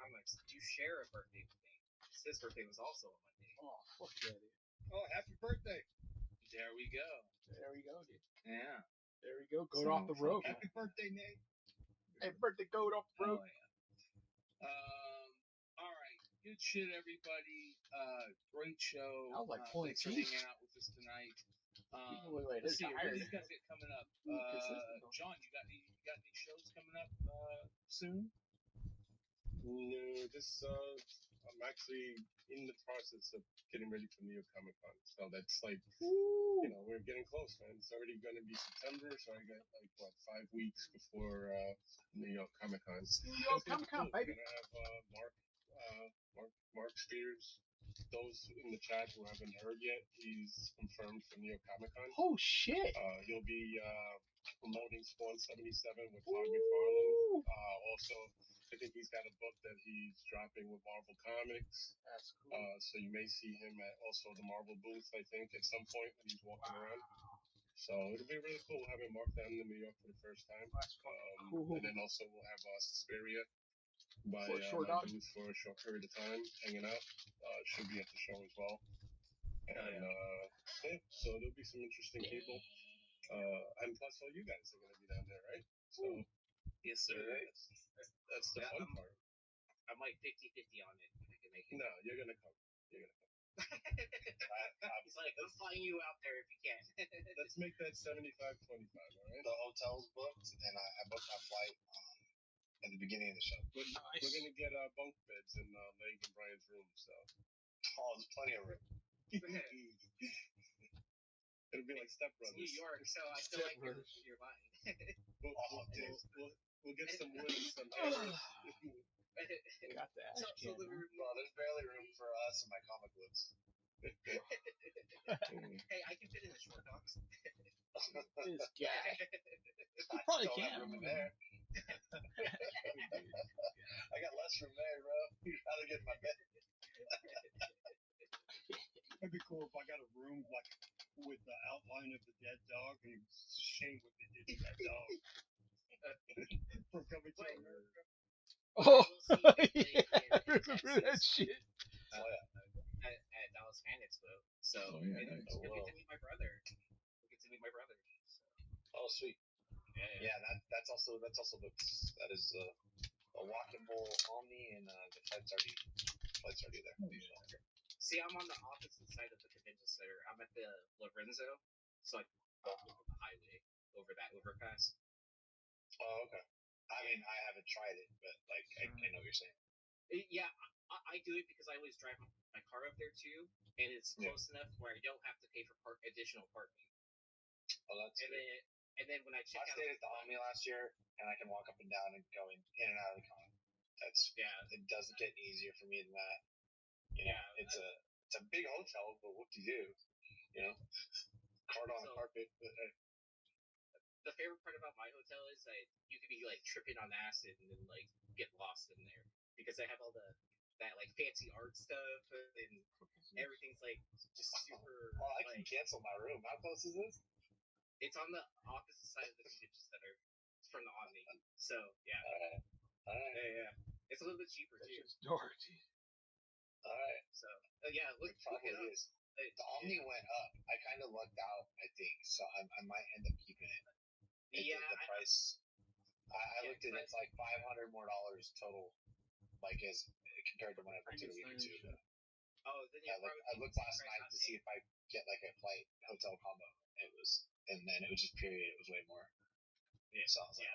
Comics, do you share a birthday with me? His birthday was also on Monday. Oh, fuck yeah, dude. Oh, happy birthday. There we go. There we go, dude. Yeah. There we go. Goat off the road. Happy birthday, Nate. Hey, birthday goat off the road. Oh, yeah. All right. Good shit, everybody. Great show. I was like pulling thanks for teeth. hanging out with us tonight. Wait, Let's see. they're What do tired. these guys get coming up? Consistent. John, you got any shows coming up soon? No, I'm actually in the process of getting ready for New York Comic Con. So that's like, we're getting close, man. It's already going to be September, so I got 5 weeks before New York Comic Con. New York Comic Con, baby. We're gonna have Mark Spears. Those in the chat who haven't heard yet, he's confirmed for New York Comic Con. Oh shit. He'll be promoting Spawn 77 with Todd McFarlane. Also, I think he's got a book that he's dropping with Marvel Comics. That's cool. So you may see him at also the Marvel booth, I think, at some point when he's walking around. So it'll be really cool having Mark down in New York for the first time. Cool. And then also we'll have Suspiria by Short my Dog. booth for a short period of time, hanging out. Should be at the show as well. And so there'll be some interesting people. And plus all you guys are going to be down there, right? So Yes, sir. that's the fun part. I'm like 50-50 on it. I can make it. No, you're going to come. He's like, I'm flying you out there if you can. Let's make that 75-25, all right? The hotel's booked, and I booked my flight at the beginning of the show. We're going to get bunk beds in Leg and Brian's room, so. Oh, there's plenty of room. It'll be like Step It's Brothers. New York, so I feel like you're lying. We'll get some wood and some hammers. Got the ass So the room. Well, there's barely room for us and my comic books. Hey, I can fit in the short dogs. This guy. I probably still can. have room in there. I got less room there, bro. You'd rather get in my bed. It'd be cool if I got a room with the outline of the dead dog and shame what they did to that dog. From Coming to America. Oh, We'll see yeah, I in remember that Texas. shit. Oh, yeah. At Dallas Fan Expo. So Oh, yeah, and nice. you'll get to meet my brother. So. Oh, sweet. Yeah, that's also booked. That is a walkable Omni, and the flight's already there. See, I'm on the opposite side of the convention center. I'm at the Lorenzo, so I walk over the highway, over that overpass. Oh, okay. I mean, I haven't tried it, but I know what you're saying. Yeah, I do it because I always drive my car up there too, and it's close enough where I don't have to pay for additional parking. Oh, that's good. And then when I check I stayed at the Omni last year, and I can walk up and down and go in and out of the con. It doesn't get easier for me than that. You know, it's a big hotel, but what do you do? You know, card on a carpet. But, the favorite part about my hotel is that you could be like tripping on acid and then like get lost in there because they have all that like fancy art stuff and everything's like just super. Oh, I can cancel my room. How close is this? It's on the opposite side of the convention center from the Omni. So yeah. All right. Yeah. It's a little bit cheaper too. It's dark, dude. All right. So yeah, look it up. Is. The Omni went up. I kind of lucked out, I think, so I might end up keeping it. Yeah, the price. I looked at it, it's like $500 more total, like as compared to when I booked it a week or two ago. Oh, then I looked last night to see if I get like a flight hotel combo. And then it was just period. It was way more. Yeah. So I was like,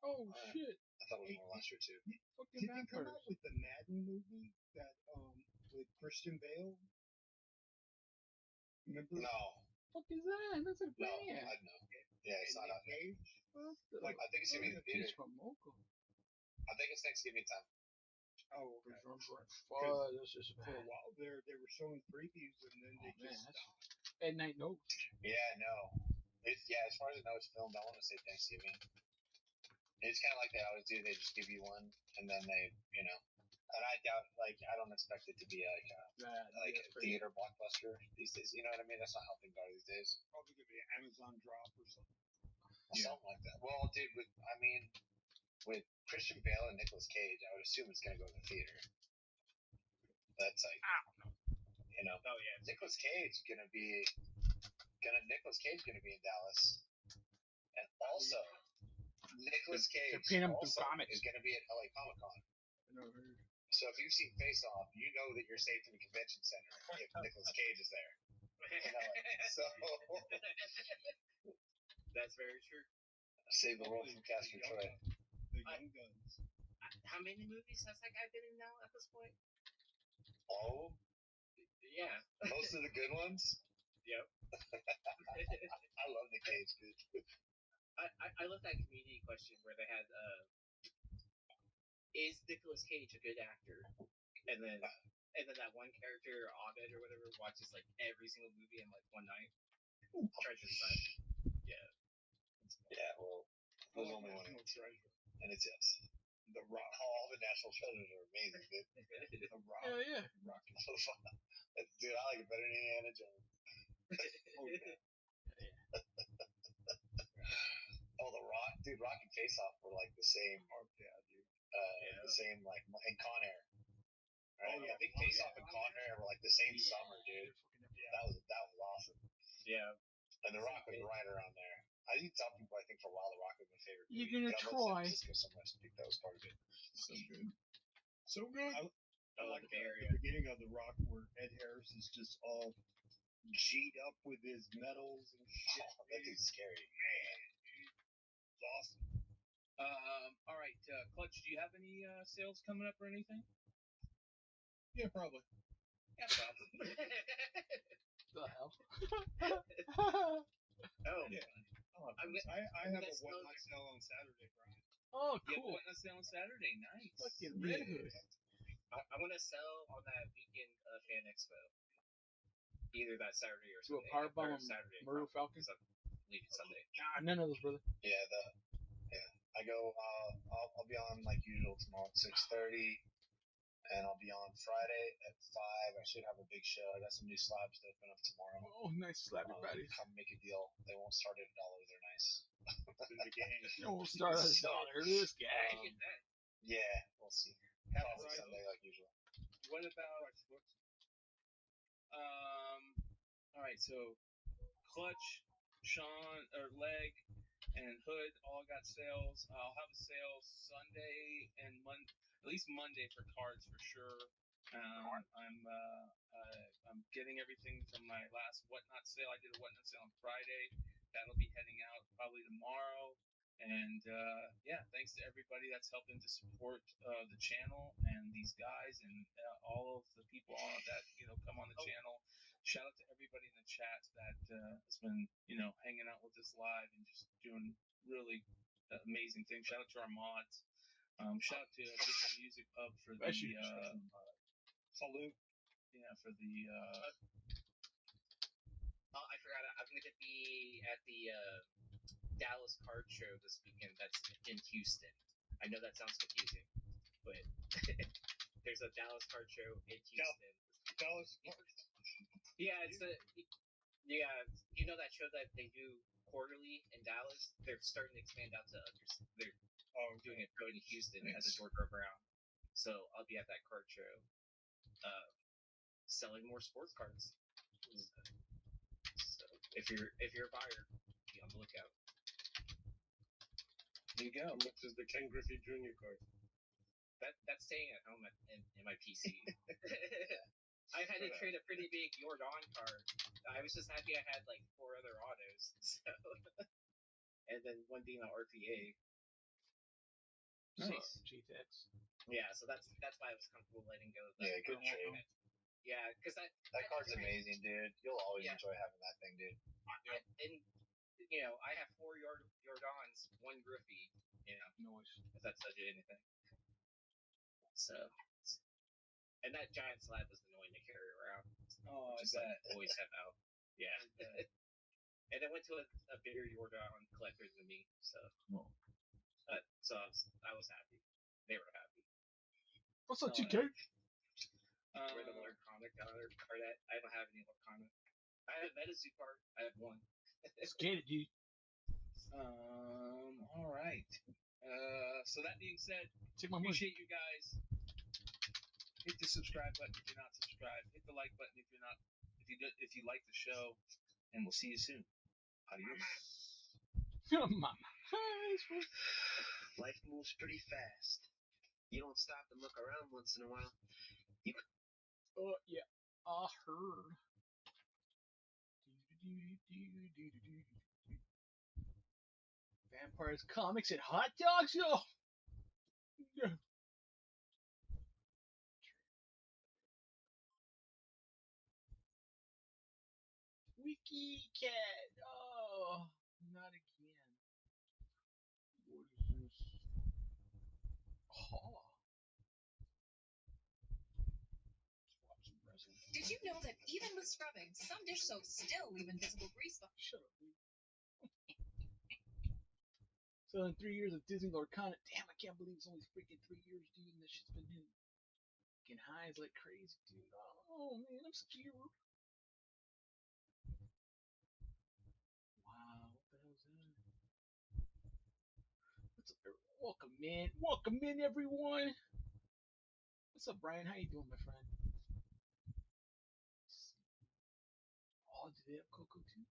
oh shit. I thought it was more last year too. Did they come out with the Madden movie that with Christian Bale? Remember? No. What the fuck is that? That's a No, brand. I know. Yeah, it's not out there. Like, I think it's gonna be in the theater. I think it's Thanksgiving time. Oh, okay. That's just for a while there, they were showing previews and then they just stopped. At night notes. Yeah, no. As far as I know, it's filmed. I want to say Thanksgiving. It's kind of like they always do. They just give you one, and then they, and I doubt, I don't expect it to be like a theater blockbuster these days. You know what I mean? That's not how things are these days. Probably gonna be an Amazon drop or something. Something like that. Well, dude, with Christian Bale and Nicolas Cage, I would assume it's gonna go to the theater. That's like, I don't know. Oh yeah, Nicolas Cage gonna be in Dallas, and also Nicolas Cage is gonna be at LA Comic Con. So if you've seen Face Off, you know that you're safe in the convention center if Nicolas Cage is there. So that's very true. Save the world from Castor Troy. The Young Guns. How many movies has that guy been in now at this point? All of them? Yeah. Most of the good ones? Yep. I love the Cage, dude. I love that community question where they had, is Nicolas Cage a good actor? And then that one character, Abed or whatever, watches like every single movie in like one night. Tries to decide. Yeah. Yeah, well, there's only one treasure. And it's yes. The Rock. All the National Treasures are amazing, dude. The Rock. Yeah. Rock is so fun. Dude, I like it better than Indiana Jones. Oh, The Rock. Dude, Rock and Face Off were like the same. Yeah, dude. The same, like, in Con Air. Right? I think Face Off and Con Air were like the same summer, dude. Yeah. That was awesome. Yeah. And The Rock was right around there. I did tell people, I think, for a while, The Rock was my favorite movie. You're gonna try. San Francisco so much. I think that was part of it. So good. So good. I like the beginning of The Rock where Ed Harris is just all G'd up with his medals and shit. Oh, that dude's scary. Man, dude. It's awesome. All right, Clutch, do you have any sales coming up or anything? Yeah, probably. Yeah, probably. The hell? Oh. Yeah. I have a one-night sale on Saturday, Brian. You Oh, have cool. one on sale on Saturday. Nice. Fucking Red Hood. I want to sell on that weekend Fan Expo. Either that Saturday or Do a Sunday. power bomb on Saturday. Murder Falcon? I believe it's Sunday. Nah, none of those, brother. Yeah, I go. I'll be on like usual tomorrow at 6:30, and I'll be on Friday at 5. I should have a big show. I got some new slabs to open up tomorrow. Oh, nice slap your buddies. Come make a deal. They won't start at $1. They're nice. The gang. Don't start at $1. This guy. Yeah, we'll see. Probably Sunday like usual. What about all right, so Clutch, Sean, or Leg, and Hood all got sales. I'll have a sale Sunday and at least Monday for cards for sure. I'm getting everything from my last Whatnot sale. I did a Whatnot sale on Friday. That'll be heading out probably tomorrow. And thanks to everybody that's helping to support the channel and these guys and all of the people that come on the channel. Shout out to everybody in the chat that has been hanging out with us live and just doing really amazing things. Shout out to our mods. Shout out to the Music Pub for the Salute. yeah, for the Oh, I forgot. I'm gonna be at the Dallas Card Show this weekend. That's in Houston. I know that sounds confusing, but there's a Dallas Card Show in Houston. Dallas. Yeah, it's you know that show that they do quarterly in Dallas? They're starting to expand out to others. They're doing a show in Houston at the George Brown. So I'll be at that card show, selling more sports cards. So if you're a buyer, be on the lookout. There you go. How much is the Ken Griffey Jr. card? That's staying at home in my PC. I had to trade a pretty big Jordan card. I was just happy I had like 4 other autos, so and then one being an RPA. Nice. GTX. Yeah, so that's why I was comfortable letting go of that. Yeah, good trade. Yeah, because that card's amazing, dude. You'll always enjoy having that thing, dude. And you know, I have 4 Jordans, 1 Griffey. You know, Nice. if that tells you anything. So, and that giant slab was annoying to carry around. Oh, I just bet. like always have out. Yeah. And I went to a bigger Jordan collector than me, so. So I was happy. They were happy. What's up, GK? Regular comic card. I don't have any more comic. I have Metazoo card. I have 1. Let's get it, dude. all right. So that being said, Take my money. appreciate you guys. Hit the subscribe button if you're not subscribed. Hit the like button if you're not. If you like the show, and we'll see you soon. Adios. Mama. Life moves pretty fast. You don't stop and look around once in a while. Oh, yeah. I heard. Vampires, comics, and hot dogs, yo! Yeah. Wiki Cat! Oh, not again. What is this? Oh. Did you know that even with scrubbing, some dish soaps still leave invisible grease behind? Shut up, dude. So in 3 years of Disney Lord content, damn, I can't believe it's only freaking 3 years, dude, and this shit's been hitting fucking highs like crazy, dude. Oh man, I'm scared. Wow, what the hell is that? What's up, everyone? Welcome in, everyone. What's up, Brian? How you doing, my friend? Oh, did they have Coco too?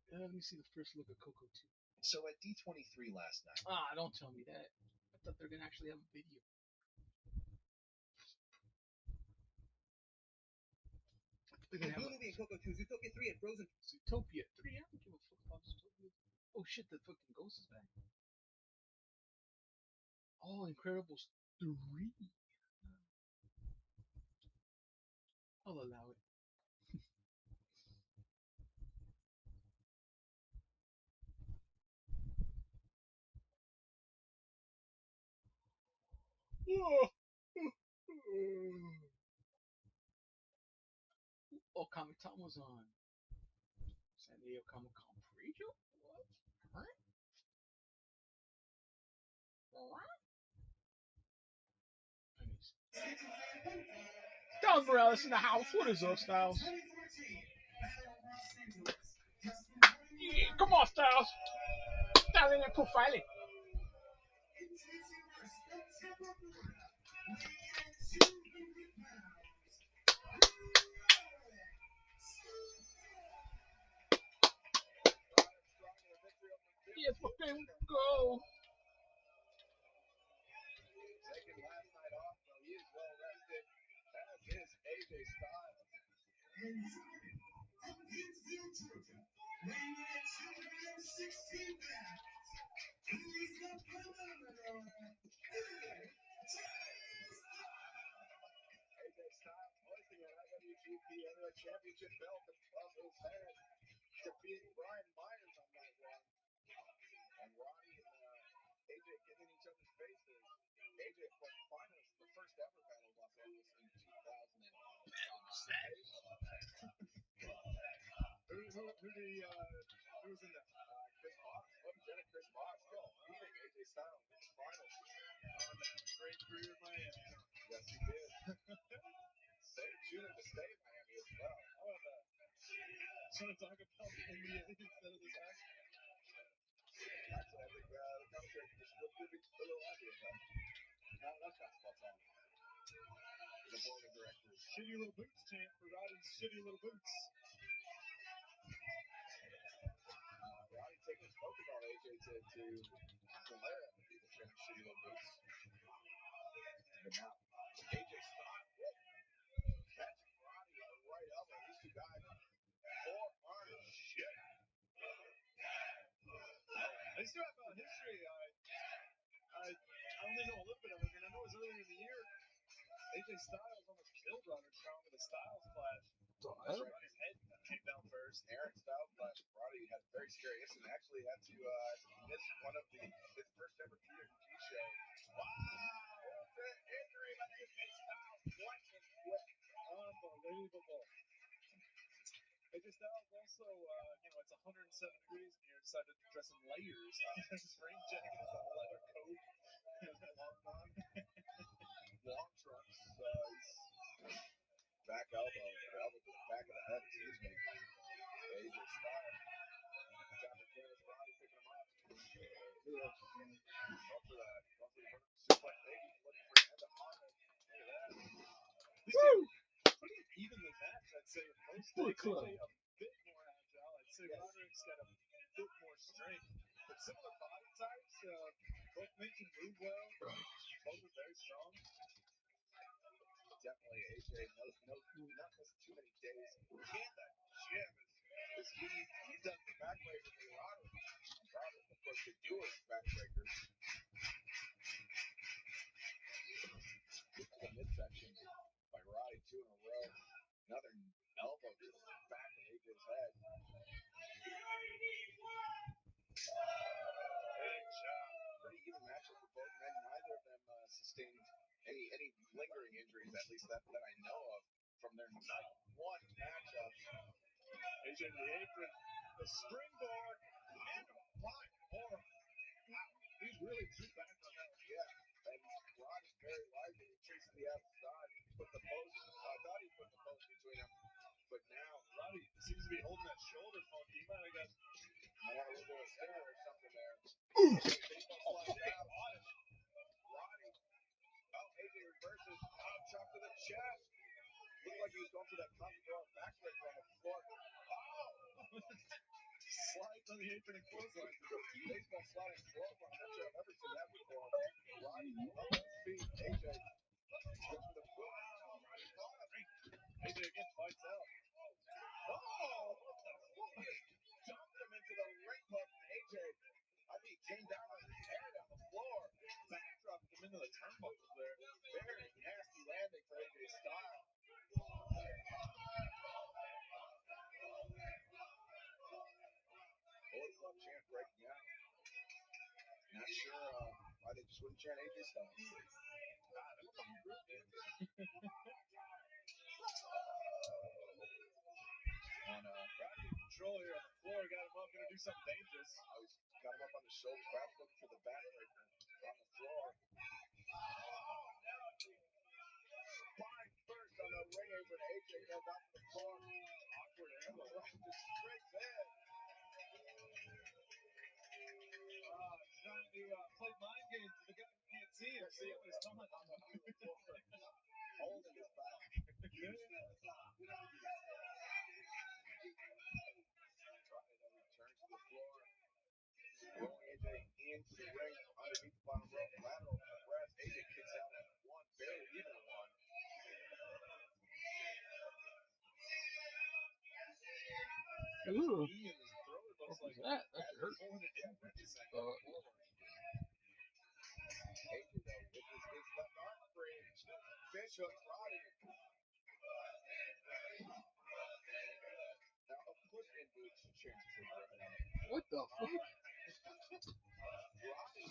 Let me see the first look at Coco 2. So at D23 last night. Ah, don't tell me that. I thought they were gonna actually have a video. They're gonna have Movie and Coco 2, Zootopia 3, and Frozen. Zootopia 3. I don't give a fuck about Zootopia. Oh shit, the fucking ghost is back. Oh, Incredibles 3. I'll allow it. Oh, Comic Con was on San Diego Comic Con preview? What? What? Styles Morales in the house. What is up, Styles? Yeah, come on, Styles. Styling and profiling. Yes, fucking go. Taking last night off, though, he is well rested, as is AJ Styles. AJ Styles hoisting an IWGP Heavyweight Championship belt above his head, defeating Brian Myers on night 1. And Roddy and AJ in each other's faces. AJ won finals in the first ever Battle of Los Angeles in 2005. Who was in that? Chris Bosh. Photogenic Chris Bosh. Oh, beating AJ Styles in the finals. On that great career in Miami. Yes, he did. Choosing to stay in Miami as well. How about that? Trying to talk about the NBA instead of this match? Actually, I think the commentary would be a little happy with that. Not enough basketball talk. The board of directors. Shitty little boots chant for Roddy's shitty little boots. Roddy taking his Pokeball AJ to Valera to be the chant shitty little boots. But now, AJ Styles catching Roddy on the right elbow. These two guys, forearm shit. These two have history. I only know a little bit of it. I mean, I know it was earlier in the year. AJ Styles almost killed Roderick Strong with a Styles clash. That's right. His head came down first. Aaron Styles clash. Roddy had a very scary incident. Actually had to miss one of his first ever TNT show. Wow! What an injury by AJ Styles. What a whip. Unbelievable. AJ Styles also, it's 107 degrees in here. Decided to dress in layers. His rain jacket is a leather coat. Long gone. Long trunks. Back elbow. Elbow to the back of the head. Excuse me. AJ Styles. Got the tennis. Roddy picking him up. Go for that. Go for the suplex. Maybe looking for an end of Harmon. Look at that. Woo! Pretty evenly matched, I'd say, with most things. AJ a bit more agile. I'd say Roderick's got a bit more strength. But similar body types. Both men can move well. Both are very strong. Definitely AJ not missing too many days. Can that gym is he does the backbreaker for Roderick. Roderick, of course, the doer backbreakers. This is the midsection by Roddy, 2 in a row. Another elbow to the back of AJ's head. Big job. Pretty even matchup for both men. Neither of them sustained any lingering injuries, at least that I know of, from their night 1 matchup. AJ to the apron, the springboard, and a flying forearm. He's really too back on that one. Yeah, and Roddy's very lively. He chasing the outside. Put the post. I thought he put the post between them, but now Roddy seems to be holding that shoulder funky. He might have a little bit of a stinger or something there. Baseball slides out. Roddy. Oh, AJ reverses. Oh, chop to the chest. Looked like he was going for that contra backbreaker on the floor. Oh! Slides on the apron and clothesline. Baseball sliding clothesline. I'm not sure I've ever seen that before. Roddy up on his feet. AJ goes for the foot. Oh, Roddy caught him. AJ again fights out. Oh, what the fuck? Dumped him into the ring hook. AJ, I think he came down on his head on the floor. Backdropped him into the turnbuckles there. Very nasty landing for AJ Styles. Bullet Club chant breaking out. Not sure why they just wouldn't chant AJ Styles. That was a whole group, man. On Roddy in control here on the floor. Got him up, gonna do something dangerous. He's got him up on the shoulder, perhaps looking for the backbreaker on the floor. Spine first on the ring apron. AJ goes out to the floor. Awkward elbow. Just straight there. Trying to play mind games with the guy who can't see him. See him his stomach on the floor. Holding his back. Roddy returns to the floor. Rolling AJ into the ring underneath the bottom rope. Lateral press. AJ kicks out at 1, barely even a 1. Ooh. Knee in his throat, it looks like. That hurt. Pulling it in for a second. AJ, though, with his left arm free. Fish hooks Roddy. Now, a push in boots chance to What the fuck? Roddy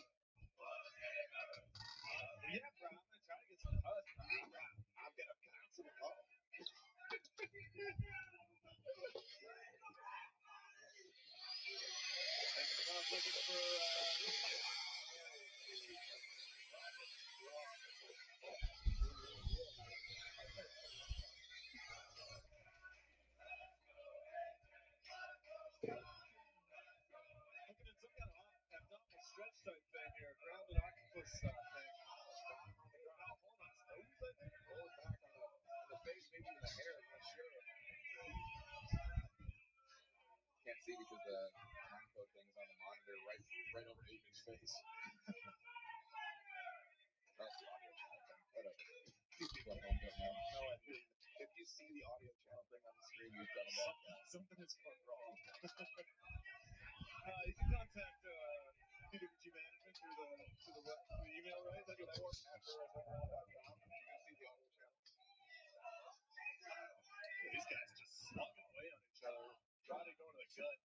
Looking at some kind of abdominal stretch type thing here, grounded octopus thing. Spot him on the ground. Oh, hold on his nose, I think. Roll it back on the face, maybe even the hair. I'm not sure. Can't see because the time code thing is on the monitor right over AJ's face. That's the audio channel thing. Whatever. These people at home don't know. No idea. If you see the audio channel thing on the screen, you've done a bad job. Something is going wrong. You can contact PWG management through the email, right? That's what support@torresoverall.com. You can see the audio channel. Yeah, these guys just slugging away on each other, trying to go to the gut.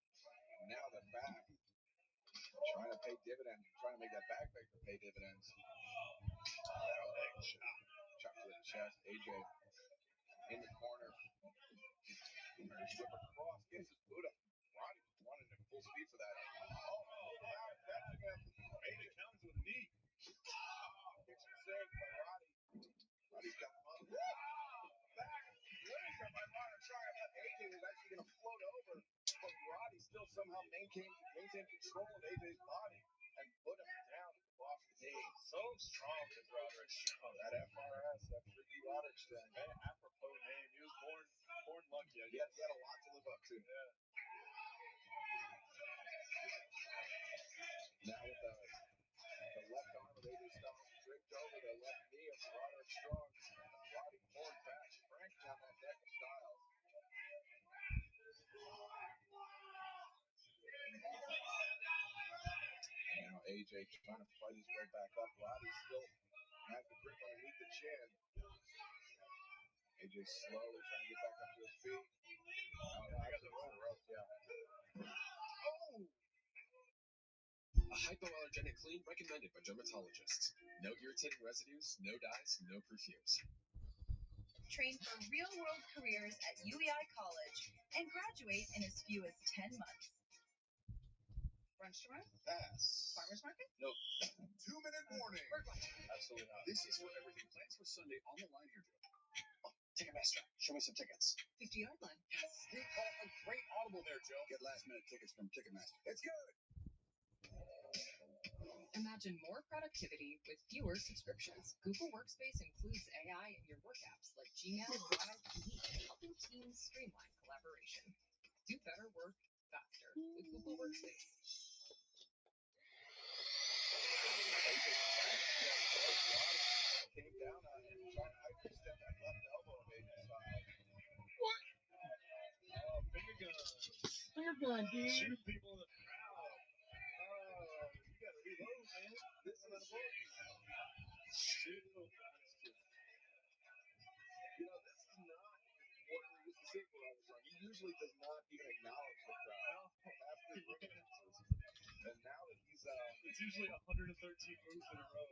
Now they're back, trying to pay dividends, trying to make that back paper pay dividends. Big chop. Chop to the chest. AJ in the corner. Slip across, gets his boot up. Roddy running at full speed for that. Catching him. AJ counters with a knee. Kitchen sink by Roddy. Roddy's got him up. Back. Laser by Roddy. Trying to AJ was actually going to float over, but Roddy still somehow maintained control of AJ's body and put him down at the Boston knee. So strong is Roderick Strong. That FRS, that freaky Roderick Strong. Man, apropos name. He was born lucky. He had a lot to live up to. Yeah. Now with the left arm of AJ Styles draped over the left knee of Roderick Strong. Roddy forward back, cranking on that neck of Styles. And now AJ trying to fight his way back up. Roddy still has the grip underneath the chin. AJ slowly trying to get back up to his feet. Oh, I got the rope, yeah. Oh! A hypoallergenic clean recommended by dermatologists. No irritating residues, no dyes, no perfumes. Train for real-world careers at UEI College and graduate in as few as 10 months. Brunch tomorrow? Pass. Farmer's market? Nope. 2-minute warning. Bird watch. Absolutely not. This is where everything plans for Sunday on the line here, Joe. Oh, Ticketmaster, show me some tickets. 50-yard line. Yes, they call a great audible there, Joe. Get last-minute tickets from Ticketmaster. It's good. Imagine more productivity with fewer subscriptions. Google Workspace includes AI in your work apps like Gmail, Drive, and Meet, helping teams streamline collaboration. Do better work faster with Google Workspace. Came down on him, trying to hyperstep that left elbow of AJ Styles. What? Oh, finger guns. Finger gun, dude. Shooting people in the crowd. Oh, you gotta reload, man. This is a bullet. Shoot little guns, too. You know, this is not what we're used to seeing from Armstrong. He usually does not even acknowledge the crowd after the ring announces. And now that he's, it's usually 113 moves in a row.